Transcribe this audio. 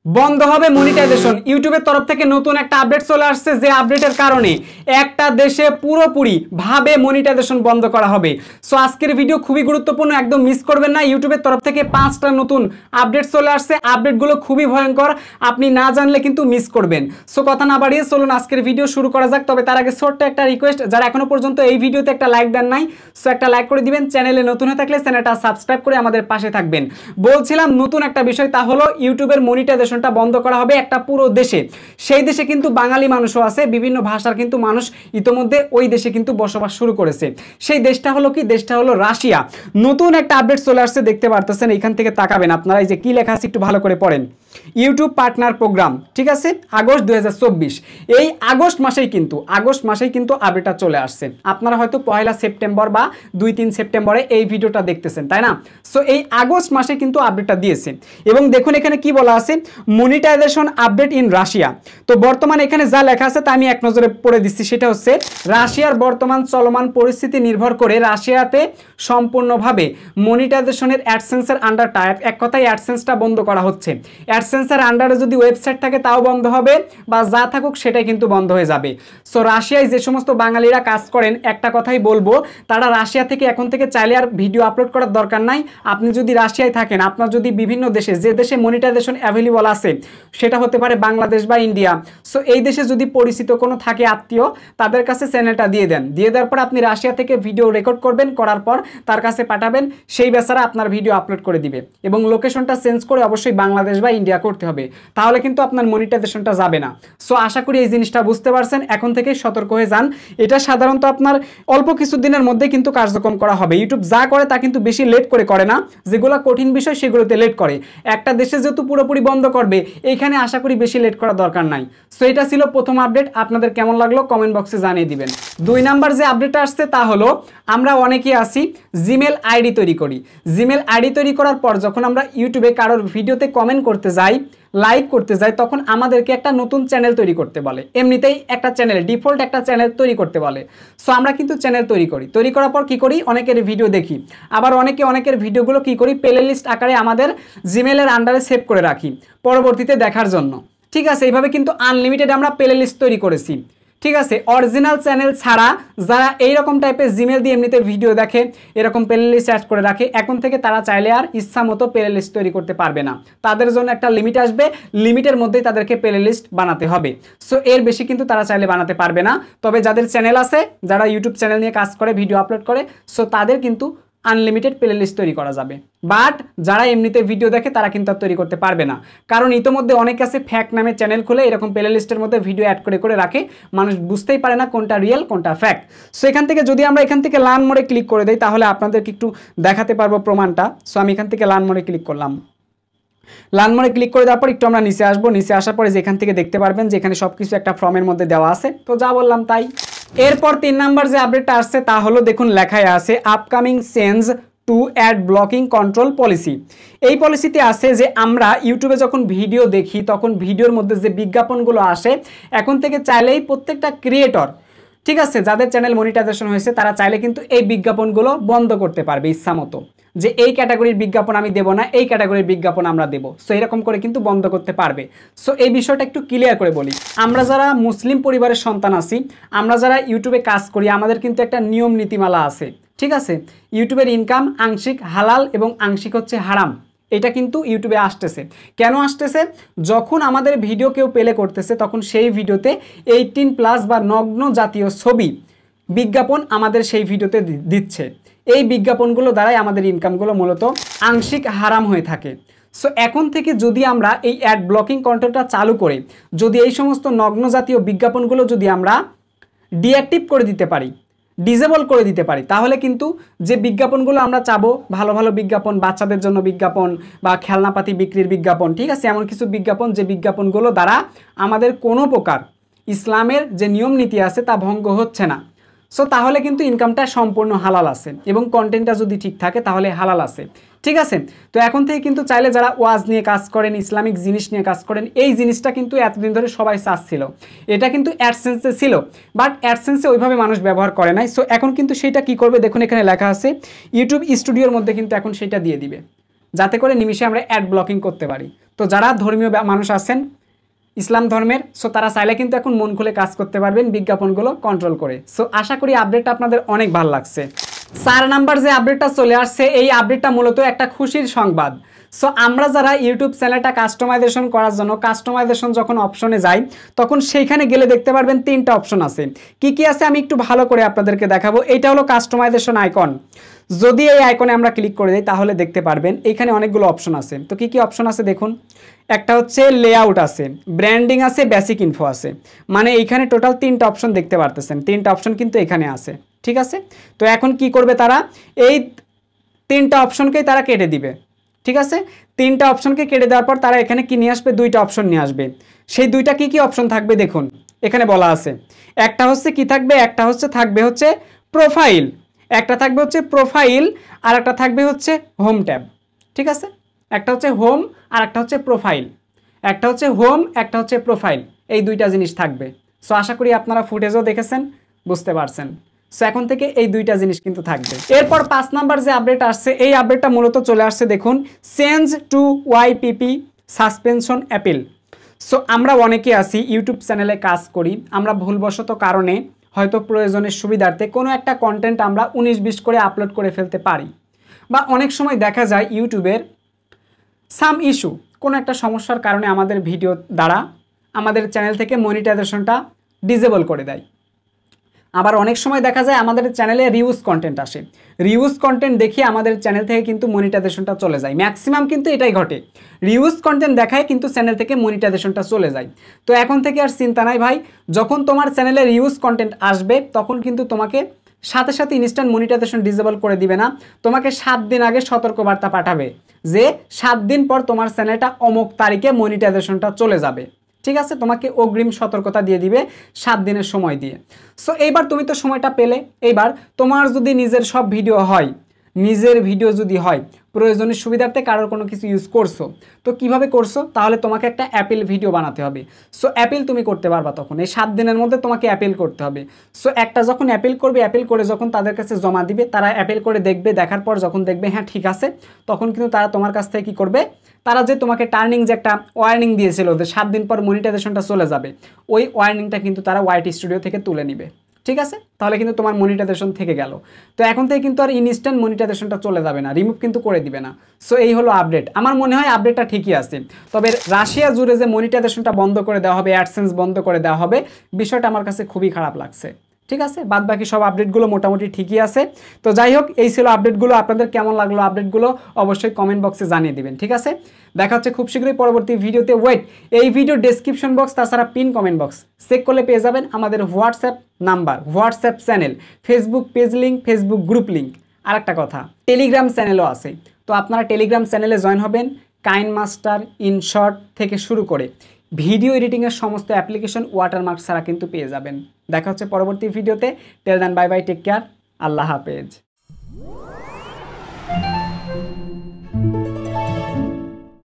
বন্ধ হবে মনিটাইজেশন। ইউটিউবের তরফ থেকে নতুন একটা আপডেট চলে আসছে, যে আপডেটের কারণে একটা দেশে পুরোপুরি ভাবে মনিটাইজেশন বন্ধ করা হবে। সো আজকের ভিডিও খুবই গুরুত্বপূর্ণ, একদম মিস করবেন না। ইউটিউবের তরফ থেকে 5টা নতুন আপডেট চলে আসছে, আপডেটগুলো খুবই ভয়ঙ্কর, আপনি না জানলে কিন্তু মিস করবেন। সো কথা না বাড়িয়ে চলুন আজকের ভিডিও শুরু করা যাক। তবে তার আগে ছোট্ট একটা রিকোয়েস্ট, যারা এখনো পর্যন্ত এই ভিডিওতে একটা লাইক দেন নাই, সো একটা লাইক করে দিবেন। চ্যানেলে নতুন হয়ে থাকলে চ্যানেলটা সাবস্ক্রাইব করে আমাদের পাশে থাকবেন। বলছিলাম নতুন একটা বিষয়, তা হলো ইউটিউবের মনিটাইজেশনটা বন্ধ করা হবে একটা পুরো দেশে। সেই দেশে কিন্তু বাঙালি মানুষও আছে, বিভিন্ন ভাষার কিন্তু মানুষ ইতোমধ্যে ওই দেশে কিন্তু বসবাস শুরু করেছে। সেই দেশটা হলো কি? দেশটা হলো রাশিয়া। নতুন একটা আপডেট চলে আসছে, দেখতে পারতেছেন, এখান থেকে তাকাবেন আপনারা, এই যে কি লেখা আছে একটু ভালো করে পড়েন। ইউটিউব পার্টনার প্রোগ্রাম, ঠিক আছে, আগস্ট 2024। এই আগস্ট মাসেই কিন্তু আপডেটটা চলে আসছে। আপনারা হয়তো 1 সেপ্টেম্বর বা 2-3 সেপ্টেম্বরে এই ভিডিওটা দেখতেছেন, তাই না? সো এই আগস্ট মাসে কিন্তু আপডেটটা দিয়েছে। এবং দেখুন এখানে কি বলা আছে, মনিটাইজেশন আপডেট ইন রাশিয়া। তো বর্তমানে এখানে যা লেখা আছে তা আমি এক নজরে পড়ে দিচ্ছি। সেটা হচ্ছে, রাশিয়ার বর্তমান চলমান পরিস্থিতি নির্ভর করে রাশিয়াতে সম্পূর্ণভাবে মনিটাইজেশনের অ্যাডসেন্সের আন্ডারটা, এক কথায় অ্যাডসেন্সটা বন্ধ করা হচ্ছে। অ্যাডসেন্সের আন্ডারে যদি ওয়েবসাইট থাকে তাও বন্ধ হবে, বা যা থাকুক সেটাই কিন্তু বন্ধ হয়ে যাবে। সো রাশিয়ায় যে সমস্ত বাঙালিরা কাজ করেন, একটা কথাই বলবো, তারা রাশিয়া থেকে এখন থেকে চাইলে আর ভিডিও আপলোড করার দরকার নাই। আপনি যদি রাশিয়ায় থাকেন, আপনার যদি বিভিন্ন দেশে, যে দেশে মনিটাইজেশন অ্যাভেলেবল আছে, সেটা হতে পারে বাংলাদেশ বা ইন্ডিয়া, সো এই দেশে যদি পরিচিত কোনো থাকে আত্মীয়, তাদের কাছে চ্যানেলটা দিয়ে দেন। দিয়ে দেওয়ার পর আপনি রাশিয়া থেকে ভিডিও রেকর্ড করবেন, করার পর তার কাছে পাঠাবেন, সেই বেচারা আপনার ভিডিও আপলোড করে দিবে। এবং লোকেশনটা চেঞ্জ করে অবশ্যই বাংলাদেশ বা ইন্ডিয়া করতে হবে, তাহলে কিন্তু আপনার মনিটাইজেশনটা যাবে না। সো আশা করি এই জিনিসটা বুঝতে পারছেন, এখন থেকে সতর্ক হয়ে যান। এটা সাধারণত আপনার অল্প কিছু দিনের মধ্যে কিন্তু কার্যক্রম করা হবে। ইউটিউব যা করে তা কিন্তু বেশি লেট করে না, যেগুলো কঠিন বিষয় সেগুলোতে লেট করে। একটা দেশে যেহেতু পুরোপুরি বন্ধ করবে, এইখানে আশা করি বেশি লেট করার দরকার নাই। সো এটা ছিল প্রথম আপডেট, আপনাদের কেমন লাগলো কমেন্ট বক্সে জানিয়ে দিবেন। 2 নাম্বার যে আপডেটটা আসছে তা হলো, আমরা অনেকেই আছি জিমেল আইডি তৈরি করি। জিমেল আইডি তৈরি করার পর যখন আমরা ইউটিউবে কারোর ভিডিওতে কমেন্ট করতে যাই, লাইক করতে যাই, তখন আমাদেরকে একটা নতুন চ্যানেল তৈরি করতে বলে। এমনিতেই একটা চ্যানেল, ডিফল্ট একটা চ্যানেল তৈরি করতে বলে। সো আমরা কিন্তু চ্যানেল তৈরি করি, তৈরি করার পর কি করি, অনেকের ভিডিও দেখি, আবার অনেকের ভিডিওগুলো কি করি, প্লে লিস্ট আকারে আমাদের জিমেলের আন্ডারে সেভ করে রাখি পরবর্তীতে দেখার জন্য। ঠিক আছে, এইভাবে কিন্তু আনলিমিটেড আমরা প্লে লিস্ট তৈরি করেছি। ঠিক আছে, অরিজিনাল চ্যানেল ছাড়া যারা এইরকম টাইপের জিমেল দিয়ে এমনিতে ভিডিও দেখে, এরকম প্লে লিস্ট অ্যাড করে রাখে, এখন থেকে তারা চাইলে আর ইচ্ছা মতো প্লে লিস্ট তৈরি করতে পারবে না। তাদের জন্য একটা লিমিট আসবে, লিমিটের মধ্যেই তাদেরকে প্লে লিস্ট বানাতে হবে। সো এর বেশি কিন্তু তারা চাইলে বানাতে পারবে না। তবে যাদের চ্যানেল আছে, যারা ইউটিউব চ্যানেল নিয়ে কাজ করে, ভিডিও আপলোড করে, সো তাদের কিন্তু আনলিমিটেড প্লে লিস্ট তৈরি করা যাবে। বাট যারা এমনিতে ভিডিও দেখে তারা কিন্তু আর তৈরি করতে পারবে না, কারণ ইতোমধ্যে অনেক আছে ফ্যাক নামে চ্যানেল খুলে এরকম প্লে লিস্টের মধ্যে ভিডিও অ্যাড করে রাখে, মানুষ বুঝতেই পারে না কোনটা রিয়েল কোনটা ফ্যাক্ট। সো এখান থেকে যদি আমরা এখান থেকে লার্ন মোডে ক্লিক করে দেই, তাহলে আপনাদেরকে একটু দেখাতে পারবো প্রমাণটা। সো আমি এখান থেকে লার্ন মোডে ক্লিক করলাম। লার্ন মোডে ক্লিক করে দেওয়ার পর একটু আমরা নিচে আসবো। নিচে আসার পরে যেখান থেকে দেখতে পারবেন যে এখানে সব কিছু একটা ফর্মের মধ্যে দেওয়া আছে, তো যা বললাম তাই। এরপর 3 নাম্বার যে আপডেটটা আসছে তা হলো, দেখুন লেখায় আছে upcoming change to ad blocking control policy. এই পলিসিতে আছে যে আমরা ইউটিউবে যখন ভিডিও দেখি, তখন ভিডিওর মধ্যে যে বিজ্ঞাপনগুলো আসে, এখন থেকে চাইলেই প্রত্যেকটা ক্রিয়েটর, ঠিক আছে, যাদের চ্যানেল মনিটাইজেশন হয়েছে, তারা চাইলে কিন্তু এই বিজ্ঞাপনগুলো বন্ধ করতে পারবে ইচ্ছা মতো, যে এই ক্যাটাগরির বিজ্ঞাপন আমি দেবো না, এই ক্যাটাগরির বিজ্ঞাপন আমরা দেবো। সো এরকম করে কিন্তু বন্ধ করতে পারবে। সো এই বিষয়টা একটু ক্লিয়ার করে বলি, আমরা যারা মুসলিম পরিবারের সন্তান আছি, আমরা যারা ইউটিউবে কাজ করি, আমাদের কিন্তু একটা নিয়ম নীতিমালা আছে। ঠিক আছে, ইউটিউবের ইনকাম আংশিক হালাল এবং আংশিক হচ্ছে হারাম। এটা কিন্তু ইউটিউবে আসতেছে। কেন আসতেছে? যখন আমাদের ভিডিও কেউ প্লে করতেছে, তখন সেই ভিডিওতে 18+ বা নগ্ন জাতীয় ছবি বিজ্ঞাপন আমাদের সেই ভিডিওতে দিচ্ছে। এই বিজ্ঞাপনগুলো দ্বারাই আমাদের ইনকামগুলো মূলত আংশিক হারাম হয়ে থাকে। সো এখন থেকে যদি আমরা এই অ্যাড ব্লকিং কন্ট্রোলটা চালু করে, যদি এই সমস্ত নগ্ন জাতীয় বিজ্ঞাপনগুলো যদি আমরা ডিঅ্যাক্টিভ করে দিতে পারি, ডিসেবল করে দিতে পারি, তাহলে কিন্তু যে বিজ্ঞাপনগুলো আমরা চাবো, ভালো ভালো বিজ্ঞাপন, বাচ্চাদের জন্য বিজ্ঞাপন বা খেলনাপাতি বিক্রির বিজ্ঞাপন, ঠিক আছে, এমন কিছু বিজ্ঞাপন, যে বিজ্ঞাপনগুলো দ্বারা আমাদের কোনো প্রকার ইসলামের যে নিয়ম নীতি আছে তা ভঙ্গ হচ্ছে না, সো তাহলে কিন্তু ইনকামটা সম্পূর্ণ হালাল আছে, এবং কন্টেন্টটা যদি ঠিক থাকে তাহলে হালাল আছে। ঠিক আছে, তো এখন থেকে কিন্তু চাইলে যারা ওয়াজ নিয়ে কাজ করেন, ইসলামিক জিনিস নিয়ে কাজ করেন, এই জিনিসটা কিন্তু এতদিন ধরে সবাই চাচ্ছিল। এটা কিন্তু অ্যাডসেন্সে ছিল, বাট অ্যাডসেন্সে ওইভাবে মানুষ ব্যবহার করে নাই। সো এখন কিন্তু সেটা কি করবে, দেখুন এখানে লেখা আছে ইউটিউব স্টুডিওর মধ্যে কিন্তু এখন সেটা দিয়ে দিবে। যাতে করে নিমিষে আমরা অ্যাড ব্লকিং করতে পারি। তো যারা ধর্মীয় মানুষ আছেন ইসলাম ধর্মের, সো তারা চাইলে কিন্তু এখন মন খুলে কাজ করতে পারবেন বিজ্ঞাপনগুলো কন্ট্রোল করে। সো আশা করি আপডেটটা আপনাদের অনেক ভালো লাগছে। 4 নাম্বার যে আপডেটটা চলে আসছে, এই আপডেটটা মূলত একটা খুশির সংবাদ। সো আমরা যারা ইউটিউব চ্যানেলটা কাস্টমাইজেশন করার জন্য কাস্টমাইজেশন যখন অপশনে যাই, তখন সেইখানে গেলে দেখতে পারবেন 3টা অপশন আছে। কি কি আছে আমি একটু ভালো করে আপনাদেরকে দেখাবো। এইটা হলো কাস্টমাইজেশন আইকন। যদি এই আইকনে আমরা ক্লিক করে দিই তাহলে দেখতে পারবেন এইখানে অনেকগুলো অপশন আছে। তো কি কি অপশন আছে দেখুন। একটা হচ্ছে লেআউট আছে, ব্র্যান্ডিং আছে, বেসিক ইনফো আছে। মানে এইখানে টোটাল 3টা অপশন দেখতে পারতেছেন। 3টা অপশন কিন্তু এখানে আছে, ঠিক আছে। তো এখন কি করবে তারা, এই 3টা অপশনকেই তারা কেটে দিবে, ঠিক আছে। 3টা অপশনকে কেটে দেওয়ার পর তারা এখানে কি নিয়ে আসবে, 2টা অপশন নিয়ে আসবে। সেই 2টা কি কি অপশন থাকবে দেখুন, এখানে বলা আছে। একটা হচ্ছে কি থাকবে, একটা হচ্ছে থাকবে হচ্ছে প্রোফাইল, একটা থাকবে হচ্ছে প্রোফাইল, আর একটা থাকবে হচ্ছে হোম ট্যাব, ঠিক আছে। একটা হচ্ছে হোম আর একটা হচ্ছে প্রোফাইল, একটা হচ্ছে হোম একটা হচ্ছে প্রোফাইল, এই 2টা জিনিস থাকবে। সো আশা করি আপনারা ফুটেজও দেখেছেন, বুঝতে পারছেন। সো এখন থেকে এই 2টা জিনিস কিন্তু থাকবে। এরপর 5 নাম্বার যে আপডেট আসছে, এই আপডেটটা মূলত চলে আসছে দেখুন, change to YPP suspension appeal. So আমরা অনেকে আছি ইউটিউব চ্যানেলে কাজ করি, আমরা ভুলবশত কারণে হয়তো প্রয়োজনের সুবিধার্থে কোনো একটা কন্টেন্ট আমরা 19-20 করে আপলোড করে ফেলতে পারি, বা অনেক সময় দেখা যায় ইউটিউবের সাম ইস্যু, কোনো একটা সমস্যার কারণে আমাদের ভিডিও দ্বারা আমাদের চ্যানেল থেকে মনিটাইজেশনটা ডিসেবল করে দেয়। আবার অনেক সময় দেখা যায় আমাদের চ্যানেলে রিউজ কন্টেন্ট আসে, রিউজ কন্টেন্ট দেখিয়ে আমাদের চ্যানেল থেকে কিন্তু মনিটাইজেশনটা চলে যায়। ম্যাক্সিমাম কিন্তু এটাই ঘটে, রিউজ কন্টেন্ট দেখায় কিন্তু চ্যানেল থেকে মনিটাইজেশনটা চলে যায়। তো এখন থেকে আর চিন্তা নাই ভাই, যখন তোমার চ্যানেলে রিউজ কন্টেন্ট আসবে তখন কিন্তু তোমাকে সাথে সাথে ইনস্ট্যান্ট মনিটাইজেশন ডিসেবল করে দিবে না, তোমাকে 7 দিন আগে সতর্কবার্তা পাঠাবে যে 7 দিন পর তোমার চ্যানেলটা অমুক তারিখে মনিটাইজেশনটা চলে যাবে, ঠিক আছে। তোমাকে অগ্রিম সতর্কতা দিয়ে দিবে 7 দিনের সময় দিয়ে। সো এইবার তুমি তো সময়টা পেলে, এইবার তোমার যদি নিজের সব ভিডিও হয়, নিজের ভিডিও যদি হয় প্রয়োজনীয় সুবিধার্থে কারোর কোনো কিছু ইউজ করছো, তো কিভাবে করছো, তাহলে তোমাকে একটা অ্যাপিল ভিডিও বানাতে হবে। সো অ্যাপিল তুমি করতে পারবা তখন, এই 7 দিনের মধ্যে তোমাকে অ্যাপিল করতে হবে। সো একটা যখন অ্যাপিল করবে, অ্যাপিল করে যখন তাদের কাছে জমা দিবে, তারা অ্যাপিল করে দেখবে, দেখার পর যখন দেখবে হ্যাঁ ঠিক আছে, তখন কিন্তু তারা তোমার কাছ থেকে কী করবে, তারা যে তোমাকে টার্নিং যে একটা ওয়ার্নিং দিয়েছিল যে 7 দিন পর মনিটাইজেশনটা চলে যাবে, ওই ওয়ার্নিংটা কিন্তু তারা ওয়াইটি স্টুডিও থেকে তুলে নিবে, ঠিক আছে। তাহলে কিন্তু তোমার মনিটাইজেশন থেকে গেল। তো এখন থেকে কিন্তু আর ইনস্ট্যান্ট মনিটাইজেশনটা চলে যাবে না, রিমুভ কিন্তু করে দিবে না। সো এই হলো আপডেট। আমার মনে হয় আপডেটটা ঠিকই আছে, তবে রাশিয়া জুড়ে যে মনিটাইজেশনটা বন্ধ করে দেওয়া হবে, অ্যাডসেন্স বন্ধ করে দেওয়া হবে, বিষয়টা আমার কাছে খুবই খারাপ লাগছে, ঠিক আছে। বাদ বাকি সব আপডেটগুলো মোটামুটি ঠিকই আছে। তো যাই হোক, এই ছিল আপডেটগুলো। আপনাদের কেমন লাগলো আপডেটগুলো অবশ্যই কমেন্ট বক্সে জানিয়ে দিবেন, ঠিক আছে। দেখা হচ্ছে খুব শীঘ্রই পরবর্তী ভিডিওতে। ওয়েট, এই ভিডিও ডেসক্রিপশন বক্স তাছাড়া পিন কমেন্ট বক্স চেক করলে পেয়ে যাবেন আমাদের WhatsApp number, WhatsApp channel, Facebook page link, Facebook group link. আর একটা কথা, টেলিগ্রাম চ্যানেলও আছে। তো আপনারা টেলিগ্রাম চ্যানেলে জয়েন হবেন, কাইনমাস্টার, ইনশর্ট থেকে শুরু করে ভিডিও এডিটিংয়ের সমস্ত অ্যাপ্লিকেশন ওয়াটারমার্ক ছাড়া কিন্তু পেয়ে যাবেন। দেখা হচ্ছে পরবর্তী ভিডিওতে। টেল দেন, বাই বাই, টেক কেয়ার, আল্লাহ হাফেজ।